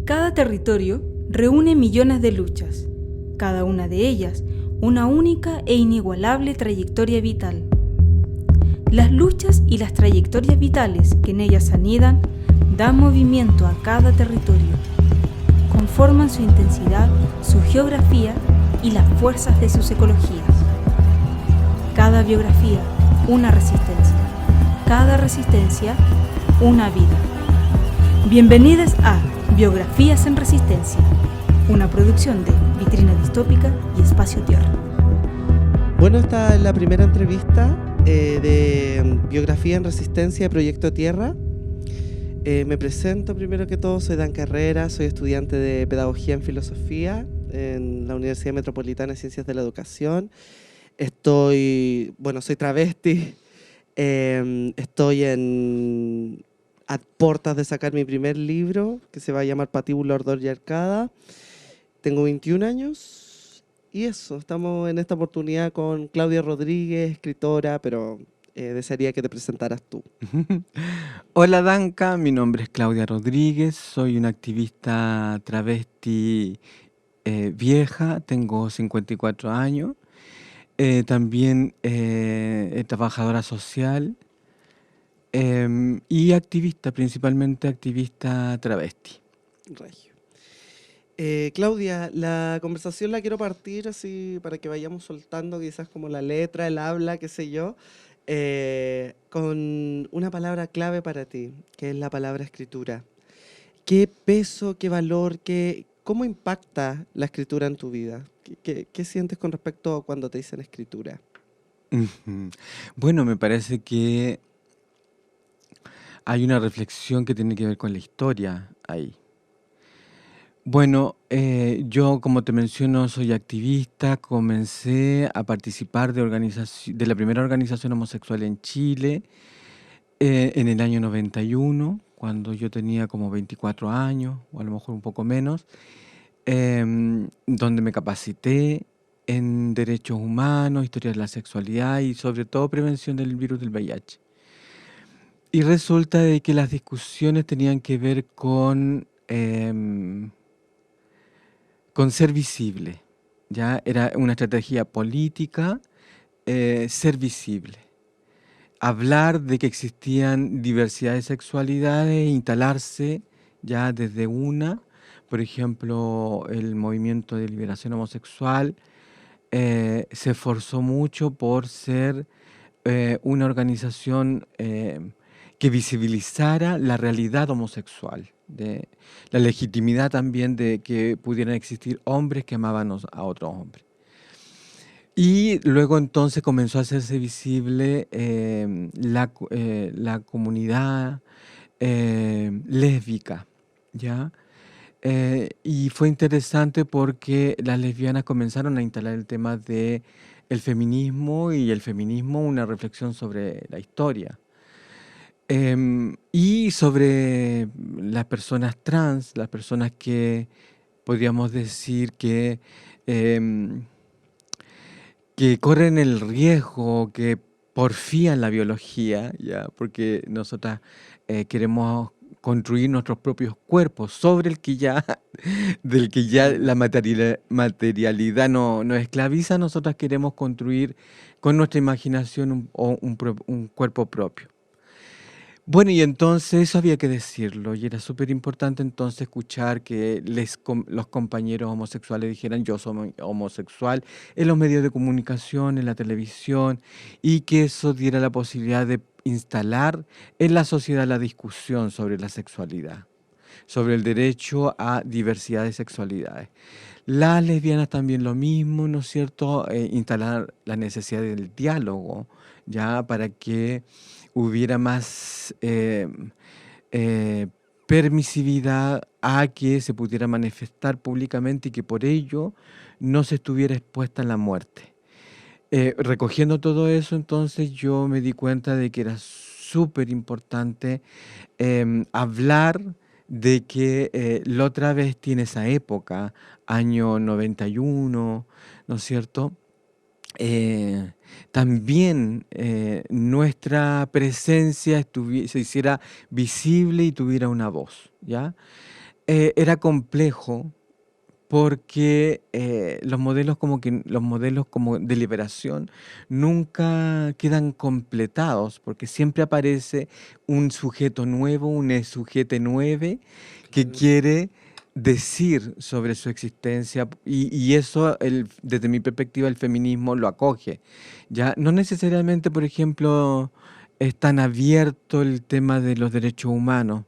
Cada territorio reúne millones de luchas, cada una de ellas una única e inigualable trayectoria vital. Las luchas y las trayectorias vitales que en ellas anidan dan movimiento a cada territorio, conforman su intensidad, su geografía y las fuerzas de sus ecologías. Cada biografía, una resistencia. Cada resistencia, una vida. Bienvenidos a Biografías en Resistencia, una producción de Vitrina Distópica y Espacio Tierra. Bueno, esta es la primera entrevista de Biografía en Resistencia, Proyecto Tierra. Me presento primero que todo, soy Dan Carrera, soy estudiante de Pedagogía en Filosofía en la Universidad Metropolitana de Ciencias de la Educación. Soy travesti, estoy a puertas de sacar mi primer libro, que se va a llamar Patíbulo, Ardor y Arcada. Tengo 21 años y eso, estamos en esta oportunidad con Claudia Rodríguez, escritora, pero desearía que te presentaras tú. Hola Danca, mi nombre es Claudia Rodríguez, soy una activista travesti vieja, tengo 54 años, también trabajadora social y activista, principalmente activista travesti. Regio. Claudia, la conversación la quiero partir así para que vayamos soltando quizás como la letra, el habla, qué sé yo, con una palabra clave para ti, que es la palabra escritura. ¿Qué peso, qué valor, cómo impacta la escritura en tu vida? ¿Qué sientes con respecto a cuando te dicen escritura? Bueno, me parece que hay una reflexión que tiene que ver con la historia ahí. Bueno, yo como te menciono soy activista, comencé a participar de la primera organización homosexual en Chile en el año 91, cuando yo tenía como 24 años, o a lo mejor un poco menos, donde me capacité en derechos humanos, historia de la sexualidad y sobre todo prevención del virus del VIH. Y resulta de que las discusiones tenían que ver con ser visible, ¿ya? Era una estrategia política, ser visible. Hablar de que existían diversidad de sexualidades e instalarse ya desde por ejemplo, el movimiento de liberación homosexual se esforzó mucho por ser una organización que visibilizara la realidad homosexual, de la legitimidad también de que pudieran existir hombres que amaban a otros hombres. Y luego entonces comenzó a hacerse visible la comunidad lésbica, ¿ya? Y fue interesante porque las lesbianas comenzaron a instalar el tema de el feminismo y el feminismo una reflexión sobre la historia. Y sobre las personas trans, las personas que podríamos decir que corren el riesgo, que porfían la biología, ¿ya? Porque nosotras queremos construir nuestros propios cuerpos sobre del que ya la materialidad nos esclaviza. Nosotras queremos construir con nuestra imaginación un cuerpo propio. Bueno, y entonces eso había que decirlo, y era súper importante entonces escuchar que los compañeros homosexuales dijeran yo soy homosexual en los medios de comunicación, en la televisión, y que eso diera la posibilidad de instalar en la sociedad la discusión sobre la sexualidad, sobre el derecho a diversidad de sexualidades. Las lesbianas también lo mismo, ¿no es cierto? Instalar la necesidad del diálogo, ya para que hubiera más permisividad a que se pudiera manifestar públicamente y que por ello no se estuviera expuesta a la muerte. Recogiendo todo eso, entonces yo me di cuenta de que era súper importante hablar de que la otra vez tiene esa época, año 91, ¿no es cierto? También nuestra presencia se hiciera visible y tuviera una voz, ¿ya? era complejo porque los modelos como de liberación nunca quedan completados, porque siempre aparece un sujeto nuevo, un sujeto nueve que Claro. quiere decir sobre su existencia y eso desde mi perspectiva el feminismo lo acoge. Ya no necesariamente, por ejemplo, es tan abierto el tema de los derechos humanos.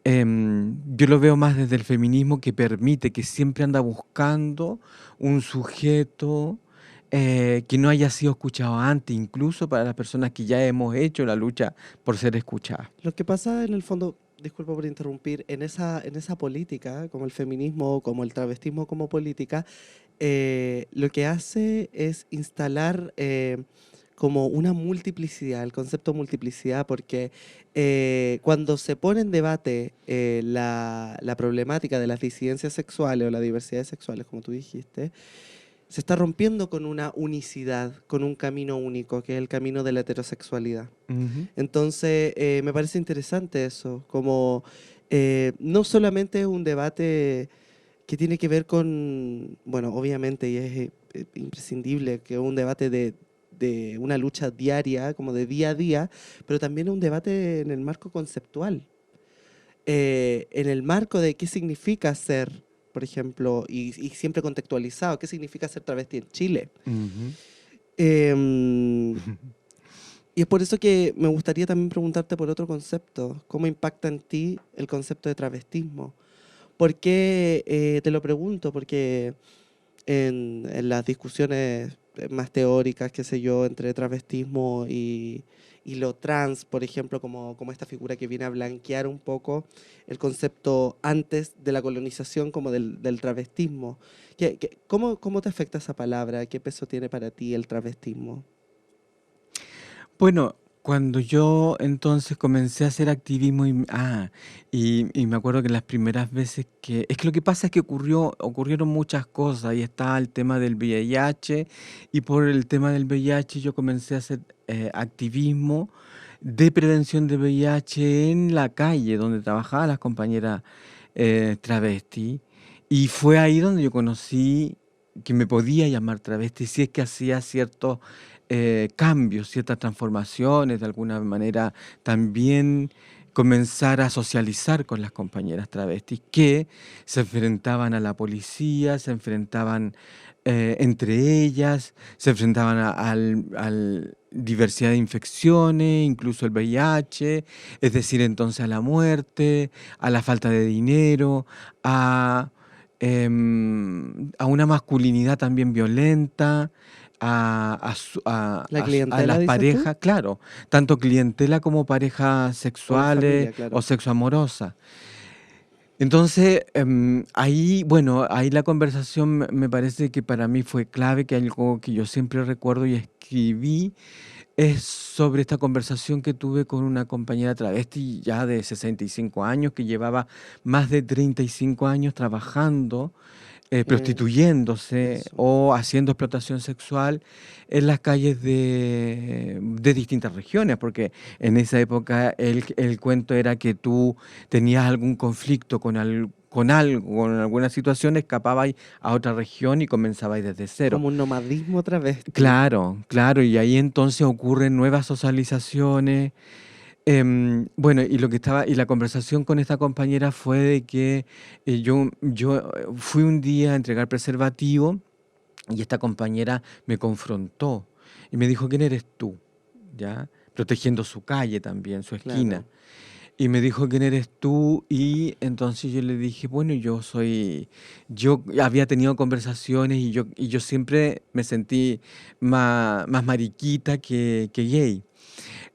Yo lo veo más desde el feminismo que permite, que siempre anda buscando un sujeto que no haya sido escuchado antes, incluso para las personas que ya hemos hecho la lucha por ser escuchadas. Lo que pasa en el fondo, disculpa por interrumpir, en esa política, como el feminismo, como el travestismo como política, lo que hace es instalar como una multiplicidad, el concepto de multiplicidad, porque cuando se pone en debate la problemática de las disidencias sexuales o las diversidades sexuales, como tú dijiste, se está rompiendo con una unicidad, con un camino único, que es el camino de la heterosexualidad. Ujú. Entonces, me parece interesante eso, como no solamente es un debate que tiene que ver con, bueno, obviamente, y es imprescindible, que es un debate de una lucha diaria, como de día a día, pero también es un debate en el marco conceptual, en el marco de qué significa ser, por ejemplo, y siempre contextualizado, qué significa ser travesti en Chile. Ujú. Em, y es por eso que me gustaría también preguntarte por otro concepto. ¿Cómo impacta en ti el concepto de travestismo? ¿Por qué te lo pregunto? Porque en las discusiones más teóricas, qué sé yo, entre travestismo y lo trans, por ejemplo, como esta figura que viene a blanquear un poco el concepto antes de la colonización como del travestismo. ¿Cómo te afecta esa palabra? ¿Qué peso tiene para ti el travestismo? Bueno, cuando yo entonces comencé a hacer activismo y me acuerdo que las primeras veces que... Es que lo que pasa es que ocurrieron muchas cosas y está el tema del VIH y por el tema del VIH yo comencé a hacer activismo de prevención de VIH en la calle donde trabajaban las compañeras travesti y fue ahí donde yo conocí que me podía llamar travesti si es que hacía ciertos cambios, ciertas transformaciones, de alguna manera también comenzar a socializar con las compañeras travestis que se enfrentaban a la policía, se enfrentaban entre ellas, se enfrentaban al diversidad de infecciones, incluso el VIH, es decir, entonces a la muerte, a la falta de dinero, a una masculinidad también violenta, ¿La a clientela, las dices tú? parejas, claro, tanto clientela como parejas O la sexuales familia, o claro. sexo amorosa. Entonces, ahí, bueno, ahí la conversación me parece que para mí fue clave, que algo que yo siempre recuerdo y escribí es sobre esta conversación que tuve con una compañera travesti ya de 65 años, que llevaba más de 35 años trabajando prostituyéndose Eso. o haciendo explotación sexual en las calles de distintas regiones, porque en esa época el cuento era que tú tenías algún conflicto con algo, con alguna situación, escapabas a otra región y comenzabais desde cero. Como un nomadismo travesti. Claro, claro, y ahí entonces ocurren nuevas socializaciones. Bueno, y la conversación con esta compañera fue de que yo fui un día a entregar preservativo y esta compañera me confrontó y me dijo, ¿quién eres tú? ¿Ya? Protegiendo su calle también, su esquina. Claro. Y me dijo, ¿quién eres tú? Y entonces yo le dije, bueno, yo había tenido conversaciones y yo siempre me sentí más mariquita que gay.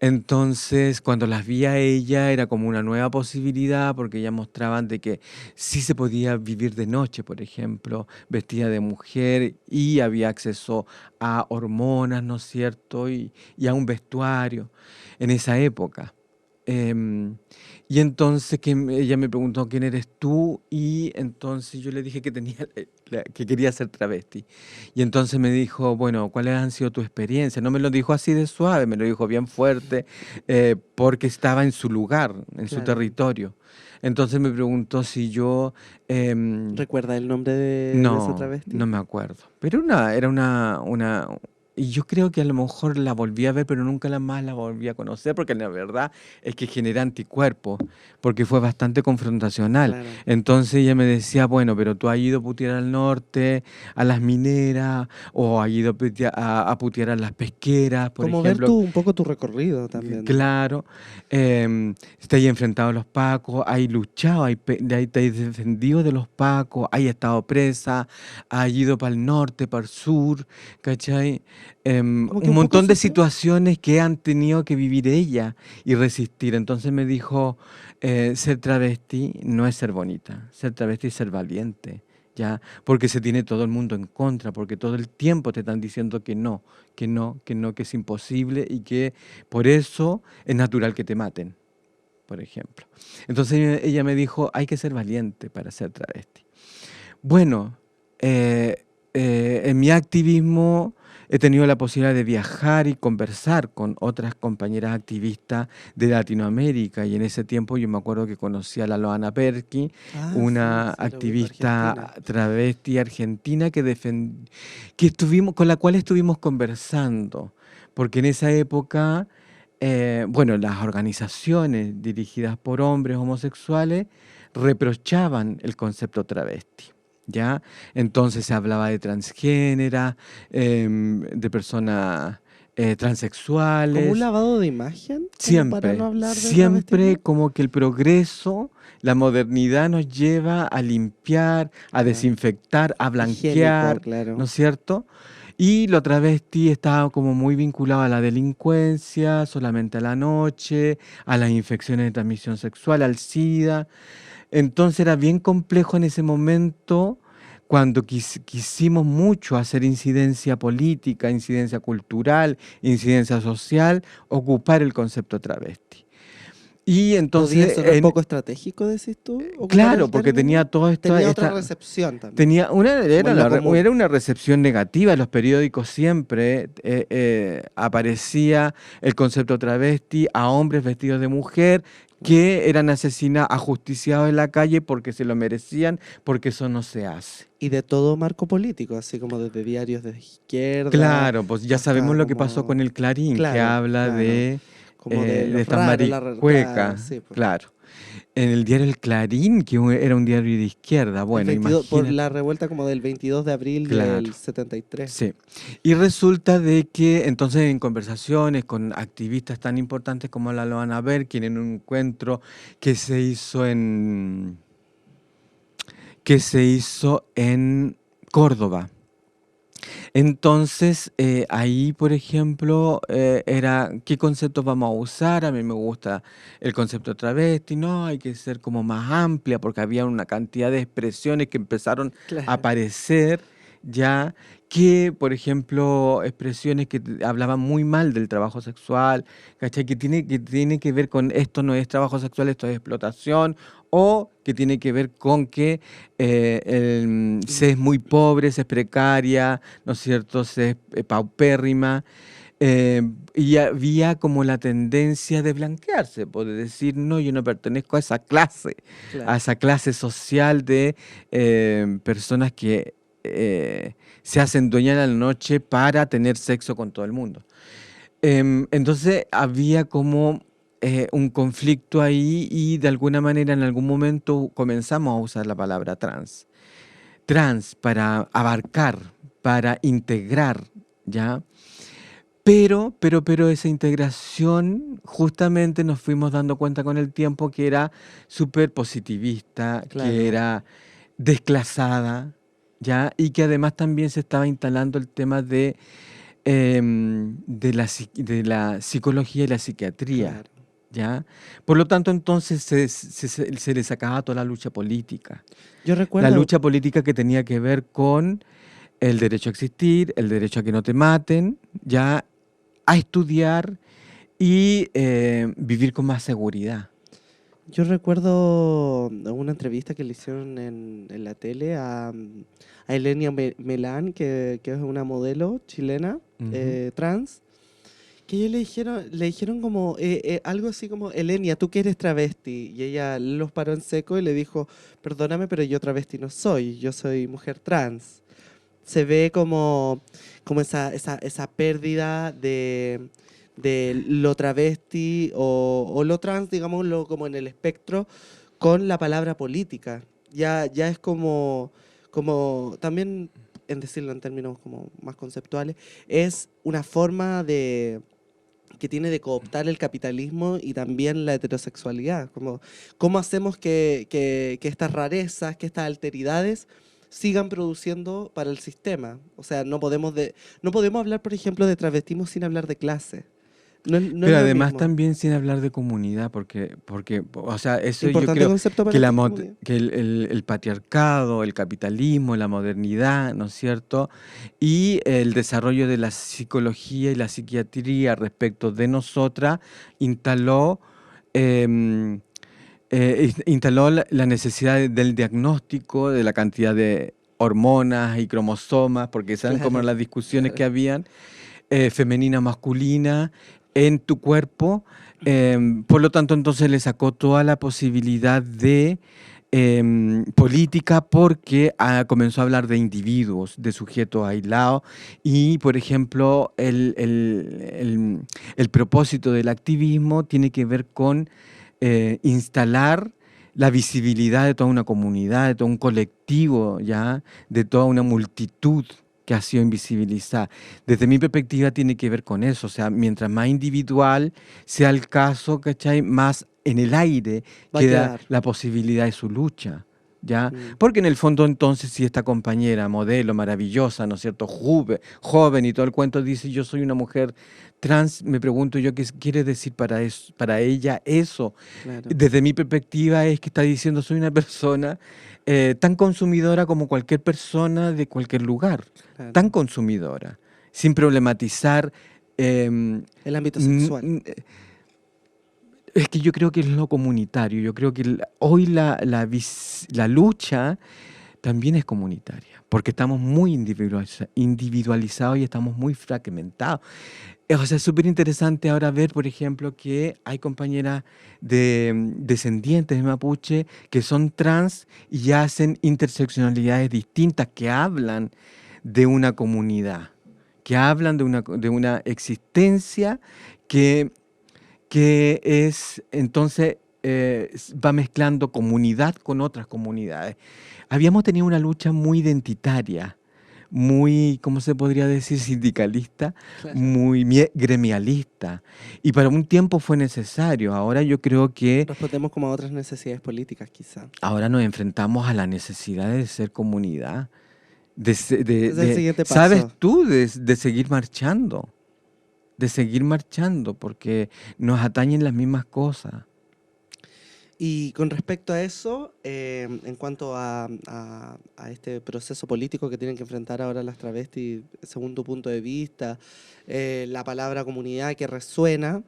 Entonces, cuando las vi a ella, era como una nueva posibilidad, porque ellas mostraban de que sí se podía vivir de noche, por ejemplo, vestida de mujer y había acceso a hormonas, ¿no es cierto? Y a un vestuario en esa época. Em, y entonces ella me preguntó quién eres tú y entonces yo le dije que que quería ser travesti. Y entonces me dijo, bueno, ¿cuáles han sido tus experiencias? No me lo dijo así de suave, me lo dijo bien fuerte, porque estaba en su lugar, en su Claro. territorio. Entonces me preguntó si yo... ¿Recuerda el nombre de esa no, travesti? no me acuerdo. Pero era una... Y yo creo que a lo mejor la volví a ver, pero nunca más la volví a conocer, porque la verdad es que genera anticuerpos, porque fue bastante confrontacional. Claro. Entonces ella me decía, bueno, pero tú has ido a putear al norte, a las mineras, o has ido a putear a las pesqueras, por Como ver ejemplo. un poco tu recorrido también. Claro, te has enfrentado a los pacos, has luchado, te has defendido de los pacos, has estado presa, has ido para el norte, para el sur, ¿cachai? Como que Un un poco montón de sufrió. situaciones que han tenido que vivir ella y resistir. Entonces me dijo, ser travesti no es ser bonita, ser travesti es ser valiente. ¿Ya? Porque se tiene todo el mundo en contra, porque todo el tiempo te están diciendo que no, que no, que no, que es imposible y que por eso es natural que te maten, por ejemplo. Entonces ella me dijo, hay que ser valiente para ser travesti. Bueno, en mi activismo he tenido la posibilidad de viajar y conversar con otras compañeras activistas de Latinoamérica y en ese tiempo yo me acuerdo que conocí a la Loana Perky, Ah, sí, una sí, lo ubico, Argentina. activista travesti argentina con la cual estuvimos conversando, porque en esa época, bueno, las organizaciones dirigidas por hombres homosexuales reprochaban el concepto travesti. ¿Ya? Entonces se hablaba de transgénera, de personas Como un transexuales, lavado de imagen, como para no siempre, hablar de siempre travestismo. como que el progreso, la modernidad nos lleva a limpiar, a Claro. desinfectar, a Higiénico, blanquear, ¿no claro. es cierto? Y lo travesti estaba como muy vinculado a la delincuencia, solamente a la noche, a las infecciones de transmisión sexual, al SIDA. Entonces era bien complejo en ese momento cuando quisimos mucho hacer incidencia política, incidencia cultural, incidencia social, ocupar el concepto travesti. Y ¿Podía entonces, sonar poco estratégico, decís tú, ocupar claro, el porque tenía término? todo esto, Tenía otra recepción también, como era en lo común. era una recepción negativa. En los periódicos siempre aparecía el concepto travesti a hombres vestidos de mujer Claro. que eran asesinados, ajusticiados en la calle porque se lo merecían, porque eso no se hace. Y de todo marco político, así como desde diarios de izquierda Claro, pues ya sabemos hasta lo que pasó con como... el Clarín, que Claro, habla claro. Como de de los estas raros, claro, maricuecas, sí, pues. claro. En el diario El Clarín, que era un diario de izquierda, El bueno, 22, por la imagínate, revuelta como del 22 de abril claro. del 73. Sí. Y resulta de que entonces en conversaciones con activistas tan importantes como la Loana Berkin, en un encuentro que se hizo en Córdoba. Entonces, ahí, por ejemplo, era qué conceptos vamos a usar. A mí me gusta el concepto travesti, no, hay que ser como más amplia porque había una cantidad de expresiones que empezaron a Claro. aparecer ya que, por ejemplo, expresiones que hablaban muy mal del trabajo sexual, ¿cachai? Que tiene que ver con esto no es trabajo sexual, esto es explotación, o que tiene que ver con que se es muy pobre, se es precaria, ¿no es cierto? Se es paupérrima. Y había como la tendencia de blanquearse, pues, de decir, no, yo no pertenezco a Claro. esa clase social de personas que se hacen dueñas de la noche para tener sexo con todo el mundo. Entonces había como un conflicto ahí y de alguna manera en algún momento comenzamos a usar la palabra trans. Trans para abarcar, para integrar, ¿ya? Pero esa integración justamente nos fuimos dando cuenta con el tiempo que era súper positivista, que Claro. era desclasada, ¿ya? Y que además también se estaba instalando el tema de la psicología y la psiquiatría, Claro. ¿ya? Por lo tanto, entonces se le sacaba toda la lucha política. Yo La recuerdo, lucha política que tenía que ver con el derecho a existir, el derecho a que no te maten, ya a estudiar y vivir con más seguridad. Yo recuerdo una entrevista que le hicieron en la tele a Elenia Melán, que es una modelo chilena Ujú. trans, que ellos le dijeron como algo así como, Elenia, tú que eres travesti. Y ella los paró en seco y le dijo, perdóname, pero yo travesti no soy, yo soy mujer trans. Se ve como esa pérdida de lo travesti o lo trans, digámoslo, como en el espectro, con la palabra política. Ya es como también, en decirlo en términos como más conceptuales, es una forma que tiene de cooptar el capitalismo y también la heterosexualidad. Como, ¿cómo hacemos que estas rarezas, que estas alteridades sigan produciendo para el sistema? O sea, no podemos hablar, por ejemplo, de travestismo sin hablar de clase. No es Pero lo además mismo. también sin hablar de comunidad, porque, o sea, eso yo Importante creo concepto que, para ti, comunidad. que el patriarcado, el capitalismo, la modernidad, ¿no es cierto? Y el desarrollo de la psicología y la psiquiatría respecto de nosotras instaló, em, instaló la necesidad del diagnóstico de la cantidad de hormonas y cromosomas, porque saben como Claro, las discusiones claro. que habían femenina, masculina, en tu cuerpo. Por lo tanto, entonces le sacó toda la posibilidad de política porque comenzó a hablar de individuos, de sujetos aislados y, por ejemplo, el propósito del activismo tiene que ver con instalar la visibilidad de toda una comunidad, de todo un colectivo, ¿ya? De toda una multitud que ha sido invisibilizada. Desde mi perspectiva tiene que ver con eso, o sea, mientras más individual sea el caso, ¿cachai? Más en el aire Va a queda quedar. la posibilidad de su lucha, ¿ya? Mm. Porque en el fondo entonces si esta compañera, modelo, maravillosa, ¿no es cierto? Joven y todo el cuento dice yo soy una mujer trans, me pregunto yo qué quiere decir para eso, para ella eso. Claro, Desde mi perspectiva es que está diciendo soy una persona tan consumidora como cualquier persona de cualquier lugar, tan claro. consumidora, sin problematizar. em, El ámbito n- sexual. n- es que yo creo que es lo comunitario, yo creo que hoy la lucha también es comunitaria, porque estamos muy individualizados y estamos muy fragmentados. O sea, es súper interesante ahora ver, por ejemplo, que hay compañeras descendientes de mapuche que son trans y hacen interseccionalidades distintas, que hablan de una comunidad, que hablan de una existencia que, que es, entonces, va mezclando comunidad con otras comunidades. Habíamos tenido una lucha muy identitaria, muy, ¿cómo se podría decir? Sindicalista, Claro. muy gremialista. Y para un tiempo fue necesario. Ahora yo creo que Respondemos como a otras necesidades políticas, quizá. ahora nos enfrentamos a la necesidad de ser comunidad. Es el siguiente ¿Sabes paso. tú? De seguir marchando, porque nos atañen las mismas cosas. Y con respecto a eso, en cuanto a este proceso político que tienen que enfrentar ahora las travestis, según tu punto de vista, la palabra comunidad que resuena,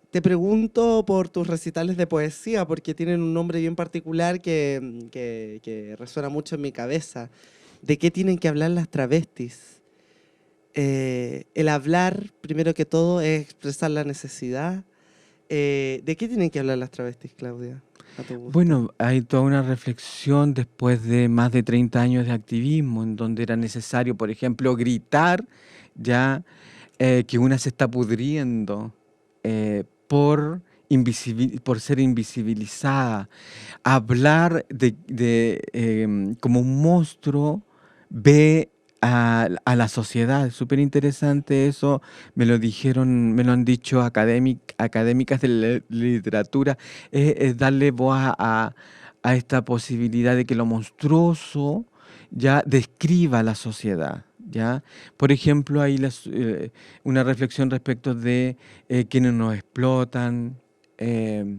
te pregunto por tus recitales de poesía, porque tienen un nombre bien particular que resuena mucho en mi cabeza. ¿De qué tienen que hablar las travestis? El hablar, primero que todo, es expresar la necesidad. ¿De qué tienen que hablar las travestis, Claudia, a tu gusto? Bueno, hay toda una reflexión después de más de 30 años de activismo, en donde era necesario, por ejemplo, gritar ya que una se está pudriendo por ser invisibilizada, hablar como un monstruo ve a la sociedad. Es súper interesante eso, me lo dijeron, me lo han dicho académicas de la literatura, es darle voz a esta posibilidad de que lo monstruoso ya describa la sociedad. ¿Ya? Por ejemplo, hay una reflexión respecto de quienes nos explotan, eh,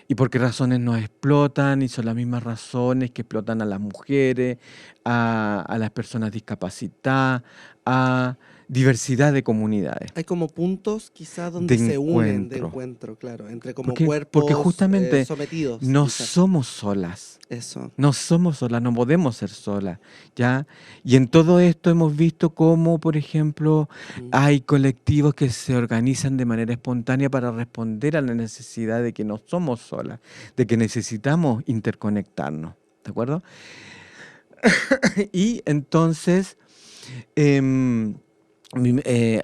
y por qué razones nos explotan, y son las mismas razones que explotan a las mujeres, a las personas discapacitadas, a diversidad de comunidades, Hay como puntos quizás de donde se unen de encuentro. encuentro, claro, entre como Porque cuerpos justamente sometidos, no quizás. somos solas. Eso. No somos solas, no podemos ser solas, ¿ya? Y en todo esto hemos visto cómo, por ejemplo, Mm. hay colectivos que se organizan de manera espontánea para responder a la necesidad de que no somos solas, de que necesitamos interconectarnos, ¿de acuerdo? Y entonces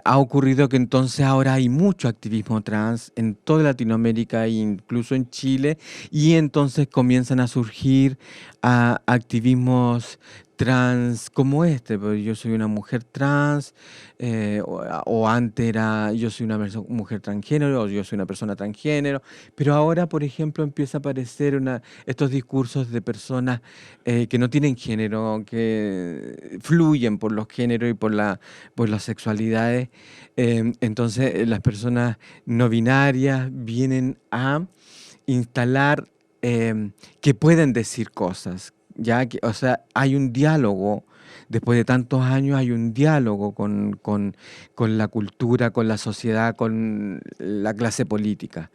ha ocurrido que entonces ahora hay mucho activismo trans en toda Latinoamérica e incluso en Chile, y entonces comienzan a surgir activismos trans como este, pues yo soy una mujer trans, o antes era yo soy una mujer transgénero, o yo soy una persona transgénero, pero ahora, por ejemplo, empieza a aparecer estos discursos de personas que no tienen género, que fluyen por los géneros y por las sexualidades. Entonces, las personas no binarias vienen a instalar que pueden decir cosas, ya que, o sea, hay un diálogo. Después de tantos años hay un diálogo con la cultura, con la sociedad, con la clase política.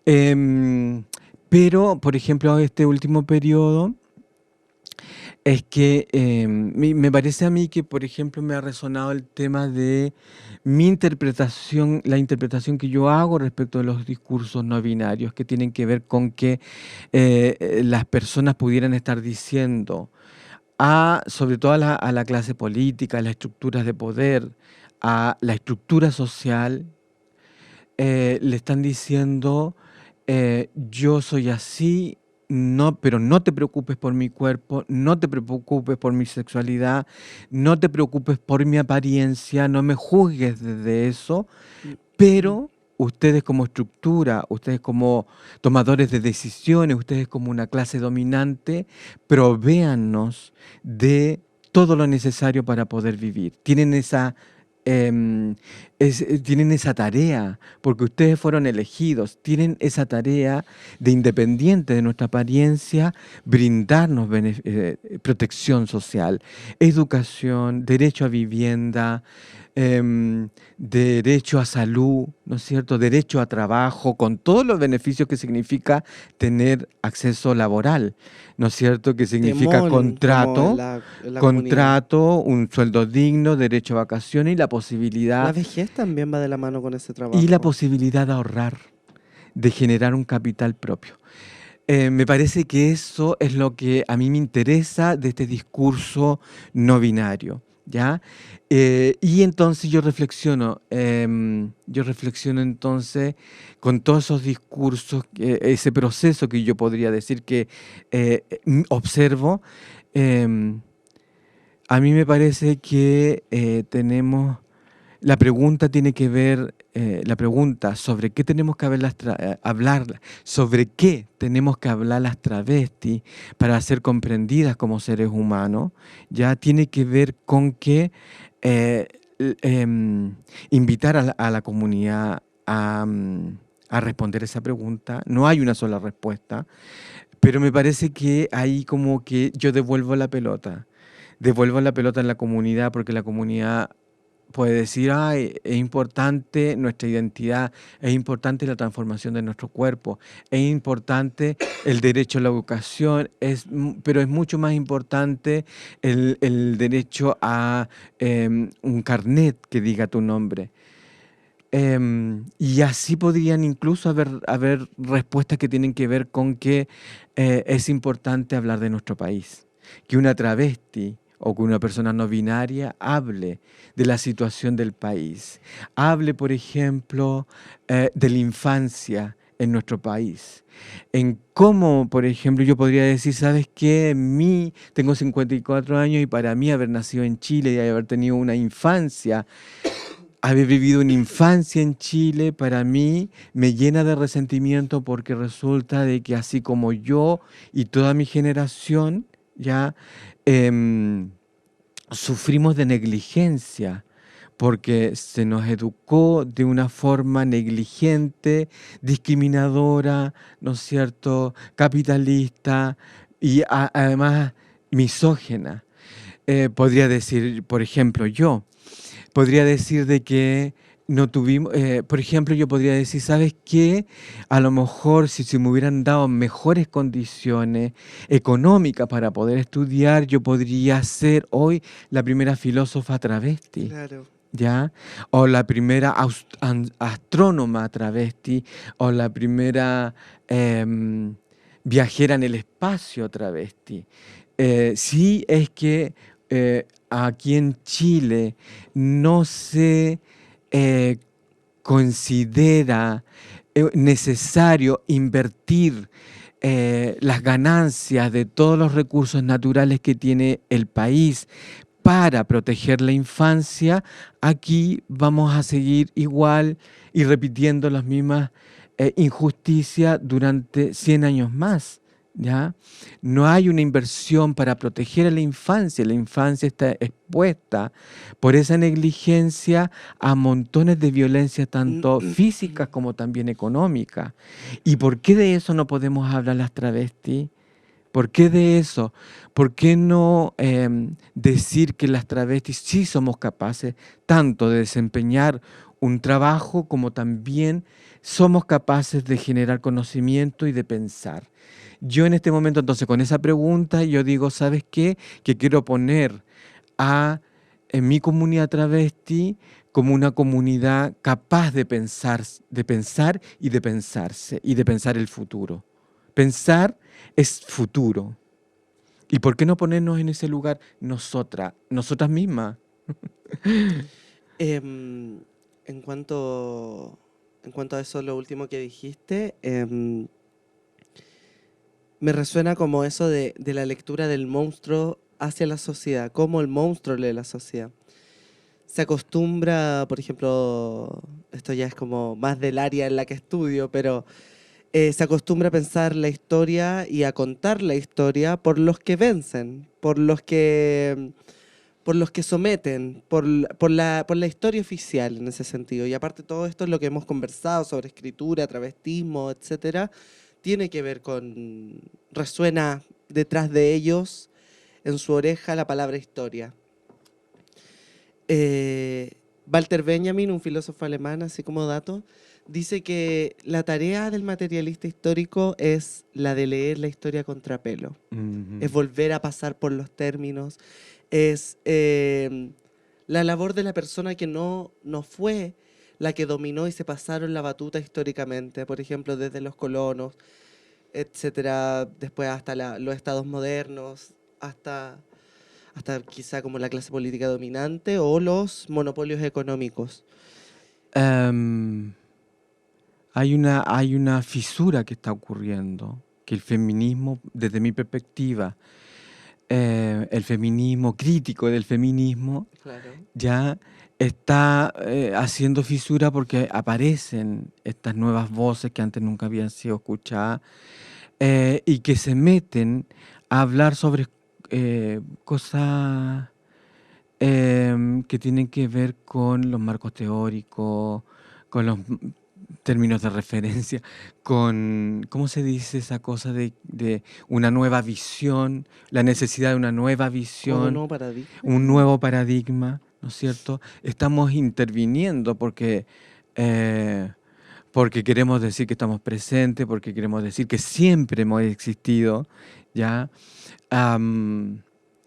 Em, pero, por ejemplo, este último periodo es que me parece a mí que, por ejemplo, me ha resonado el tema de mi interpretación, la interpretación que yo hago respecto de los discursos no binarios, que tienen que ver con que las personas pudieran estar diciendo, sobre todo a la clase política, a las estructuras de poder, a la estructura social, le están diciendo, yo soy así, no, pero no te preocupes por mi cuerpo, no te preocupes por mi sexualidad, no te preocupes por mi apariencia, no me juzgues desde eso, Mm, pero ustedes como estructura, ustedes como tomadores de decisiones, ustedes como una clase dominante, provéannos de todo lo necesario para poder vivir. Em, tienen esa tarea, porque ustedes fueron elegidos, tienen esa tarea de, independiente de nuestra apariencia, brindarnos protección social, educación, derecho a vivienda, derecho a salud, ¿no es cierto? Derecho a trabajo, con todos los beneficios que significa tener acceso laboral, ¿no es cierto? Que significa Temón, como en contrato, la comunidad. un sueldo digno, derecho a vacaciones y La posibilidad vejez también va de la mano con ese trabajo. de ahorrar, de generar un capital propio. Me parece que eso es lo que a mí me interesa de este discurso no binario, ¿ya? Y entonces yo reflexiono entonces con todos esos discursos, ese proceso que yo podría decir que observo. em, a mí me parece que la pregunta tiene que ver, la pregunta sobre qué tenemos que hablar, sobre qué tenemos que hablar las travestis para ser comprendidas como seres humanos, ya tiene que ver con que eh, invitar a la comunidad a responder esa pregunta. No hay una sola respuesta, pero me parece que ahí como que yo devuelvo la pelota en la comunidad, porque la comunidad puede decir, ay, es importante nuestra identidad, es importante la transformación de nuestro cuerpo, es importante el derecho a la educación, pero es mucho más importante el derecho a un carnet que diga tu nombre. Y así podrían incluso haber respuestas que tienen que ver con que es importante hablar de nuestro país, que una travesti o que una persona no binaria hable de la situación del país, hable, por ejemplo, de la infancia en nuestro país, en cómo, por ejemplo, yo podría decir, ¿sabes qué? Tengo 54 años y para mí haber nacido en Chile y haber tenido una infancia, haber vivido una infancia en Chile, para mí me llena de resentimiento, porque resulta de que así como yo y toda mi generación, ya sufrimos de negligencia, porque se nos educó de una forma negligente, discriminadora, ¿no es cierto?, capitalista y además misógena. Podría decir, por ejemplo, yo. podría decir de que no tuvimos, por ejemplo, yo podría decir, ¿sabes qué? A lo mejor si se me hubieran dado mejores condiciones económicas para poder estudiar, yo podría ser hoy la primera filósofa travesti. Claro. ¿Ya? O la primera astrónoma travesti, o la primera viajera en el espacio travesti. Sí es que aquí en Chile no se eh, considera necesario invertir las ganancias de todos los recursos naturales que tiene el país para proteger la infancia. Aquí vamos a seguir igual y repitiendo las mismas injusticias durante 100 años más, ¿ya? No hay una inversión para proteger a la infancia está expuesta por esa negligencia a montones de violencia, tanto físicas como también económicas. ¿Y por qué de eso no podemos hablar las travestis? ¿Por qué de eso? ¿Por qué no decir que las travestis sí somos capaces tanto de desempeñar un trabajo como también somos capaces de generar conocimiento y de pensar? Yo en este momento, entonces, con esa pregunta, yo digo, ¿sabes qué? Que quiero poner en mi comunidad travesti como una comunidad capaz de pensar y de pensarse y de pensar el futuro. Pensar es futuro. ¿Y por qué no ponernos en ese lugar nosotras mismas? En cuanto a eso, lo último que dijiste, me resuena como eso de la lectura del monstruo hacia la sociedad, cómo el monstruo lee la sociedad. Se acostumbra, por ejemplo, esto ya es como más del área en la que estudio, pero se acostumbra a pensar la historia y a contar la historia por los que vencen, por los que someten, por la historia oficial en ese sentido. Y aparte todo esto es lo que hemos conversado sobre escritura, travestismo, etcétera, tiene que ver con, resuena detrás de ellos, en su oreja, la palabra historia. Walter Benjamin, un filósofo alemán, así como dato, dice que la tarea del materialista histórico es la de leer la historia a contrapelo. Es volver a pasar por los términos, es la labor de la persona que no fue la que dominó y se pasaron la batuta históricamente, por ejemplo, desde los colonos, etcétera, después hasta los estados modernos, hasta quizá como la clase política dominante o los monopolios económicos. Hay una fisura que está ocurriendo, que el feminismo, desde mi perspectiva, el feminismo crítico del feminismo, Claro. ya está haciendo fisura porque aparecen estas nuevas voces que antes nunca habían sido escuchadas y que se meten a hablar sobre cosas que tienen que ver con los marcos teóricos, con los términos de referencia, con, ¿cómo se dice esa cosa de una nueva visión, la necesidad de una nueva visión, un nuevo paradigma, ¿no es cierto? Estamos interviniendo porque queremos decir que estamos presentes, porque queremos decir que siempre hemos existido, ¿ya?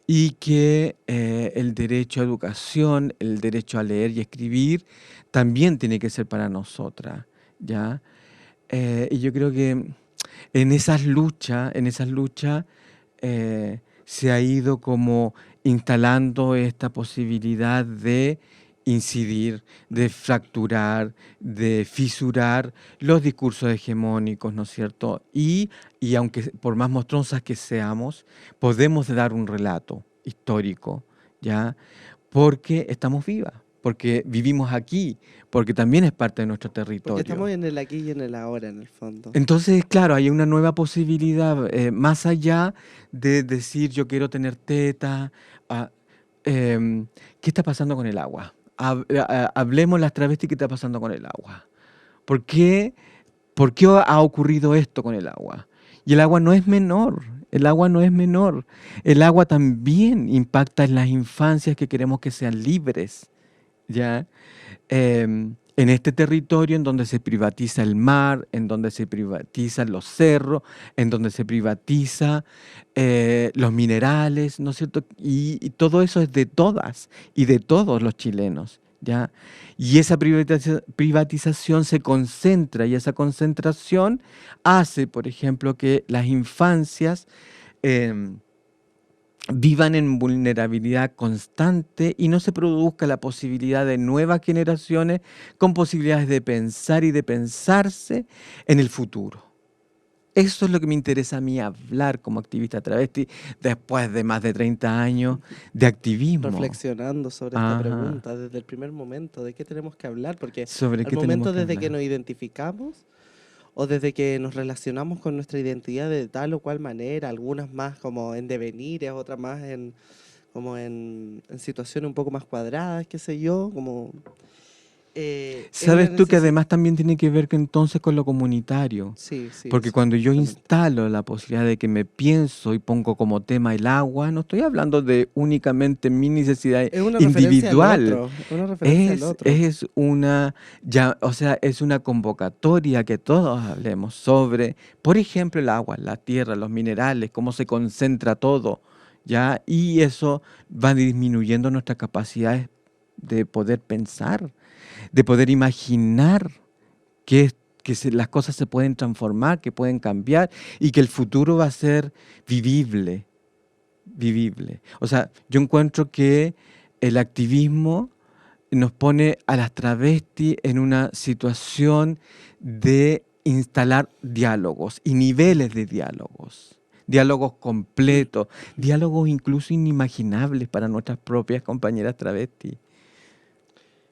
Y que el derecho a educación, el derecho a leer y escribir, también tiene que ser para nosotras, ¿ya? Y yo creo que en esas luchas se ha ido como instalando esta posibilidad de incidir, de fracturar, de fisurar los discursos hegemónicos, ¿no es cierto? Y aunque por más monstruosas que seamos, podemos dar un relato histórico, ¿ya? Porque estamos vivas, porque vivimos aquí, porque también es parte de nuestro territorio. Porque estamos en el aquí y en el ahora, en el fondo. Entonces, claro, hay una nueva posibilidad, más allá de decir yo quiero tener teta. ¿Qué está pasando con el agua? Hablemos las travestis, ¿qué está pasando con el agua? ¿Por qué ha ocurrido esto con el agua? Y el agua no es menor, el agua no es menor. El agua también impacta en las infancias que queremos que sean libres. ¿ya? En este territorio en donde se privatiza el mar, en donde se privatizan los cerros, en donde se privatiza los minerales, ¿no es cierto? Y todo eso es de todas y de todos los chilenos, ¿ya? Y esa privatización se concentra y esa concentración hace, por ejemplo, que las infancias vivan en vulnerabilidad constante y no se produzca la posibilidad de nuevas generaciones con posibilidades de pensar y de pensarse en el futuro. Eso es lo que me interesa a mí hablar como activista travesti después de más de 30 años de activismo. Reflexionando sobre esta Ajá. pregunta desde el primer momento, ¿de qué tenemos que hablar? Porque ¿Sobre al qué momento tenemos que desde que hablar? nos identificamos o desde que nos relacionamos con nuestra identidad de tal o cual manera, algunas más como en devenires, otras más como en situaciones un poco más cuadradas, qué sé yo, como... es una ¿Sabes tú que necesidad... además también tiene que ver entonces con lo comunitario? Sí, sí, Porque eso, cuando yo justamente. instalo la posibilidad de que me pienso y pongo como tema el agua, no estoy hablando de únicamente mi necesidad Es una referencia al individual. otro, es una referencia al otro. Es una, ya, o sea, es una convocatoria que todos hablemos sobre, por ejemplo, el agua, la tierra, los minerales, cómo se concentra todo, ¿ya? Y eso va disminuyendo nuestras capacidades de poder pensar, de poder imaginar las cosas se pueden transformar, que pueden cambiar y que el futuro va a ser vivible. O sea, yo encuentro que el activismo nos pone a las travestis en una situación de instalar diálogos y niveles de diálogos. Diálogos completos, diálogos incluso inimaginables para nuestras propias compañeras travestis.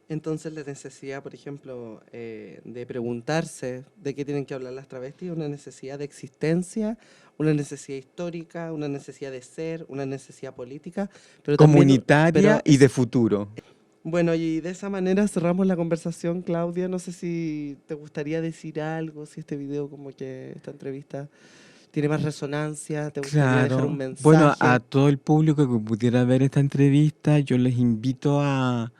Entonces la necesidad, por ejemplo, de preguntarse de qué tienen que hablar las travestis, una necesidad de existencia, una necesidad histórica, una necesidad de ser, una necesidad política, pero Comunitaria y de futuro. Bueno, y de esa manera cerramos la conversación, Claudia. No sé si te gustaría decir algo, si este video, como que esta entrevista tiene más resonancia, te gustaría dejar un mensaje. Bueno, a todo el público que pudiera ver esta entrevista, yo les invito a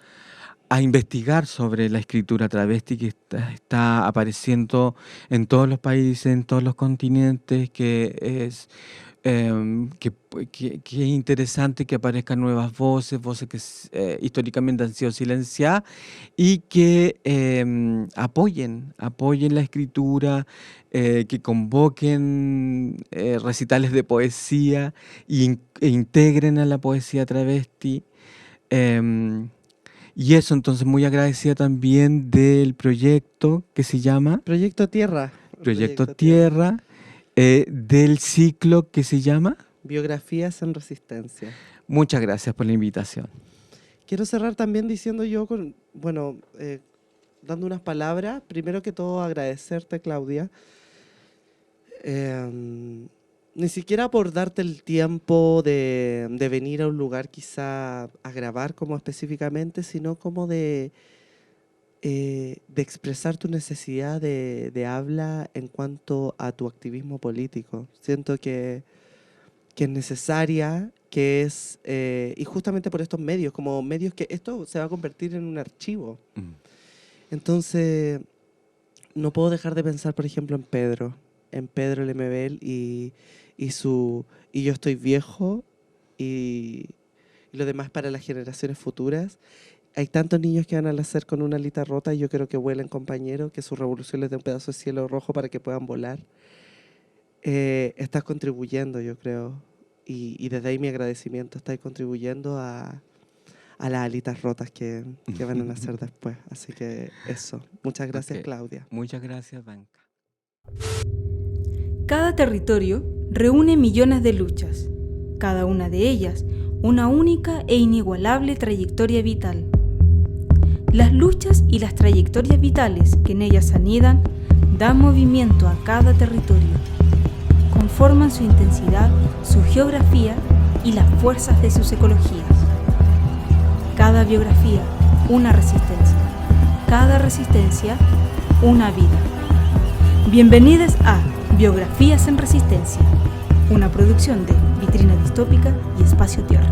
investigar sobre la escritura travesti que está apareciendo en todos los países, en todos los continentes, que es interesante que aparezcan nuevas voces que históricamente han sido silenciadas y que apoyen la escritura, que convoquen recitales de poesía e integren a la poesía travesti. Y eso, entonces, muy agradecida también del proyecto que se llama Proyecto Tierra. Proyecto Tierra, del ciclo que se llama Biografías en Resistencia. Muchas gracias por la invitación. Quiero cerrar también diciendo yo, dando unas palabras. Primero que todo, agradecerte, Claudia. Ni siquiera por darte el tiempo de venir a un lugar quizá a grabar como específicamente, sino como de expresar tu necesidad de habla en cuanto a tu activismo político. Siento que es necesaria, que es, y justamente por estos medios, como medios que esto se va a convertir en un archivo. Entonces, no puedo dejar de pensar, por ejemplo, en Pedro Lemebel y yo estoy viejo y lo demás para las generaciones futuras. Hay tantos niños que van a nacer con una alita rota y yo quiero que vuelen, compañeros, que su revolución les dé un pedazo de cielo rojo para que puedan volar. Estás contribuyendo, yo creo, y desde ahí mi agradecimiento, estás contribuyendo a las alitas rotas que van a nacer después. Así que eso. Muchas gracias, Claudia. Muchas gracias, Danca. Cada territorio reúne millones de luchas, cada una de ellas una única e inigualable trayectoria vital. Las luchas y las trayectorias vitales que en ellas anidan dan movimiento a cada territorio, conforman su intensidad, su geografía y las fuerzas de sus ecologías. Cada biografía, una resistencia. Cada resistencia, una vida. Bienvenidos a Biografías en Resistencia, una producción de Vitrina Distópica y Espacio Tierra.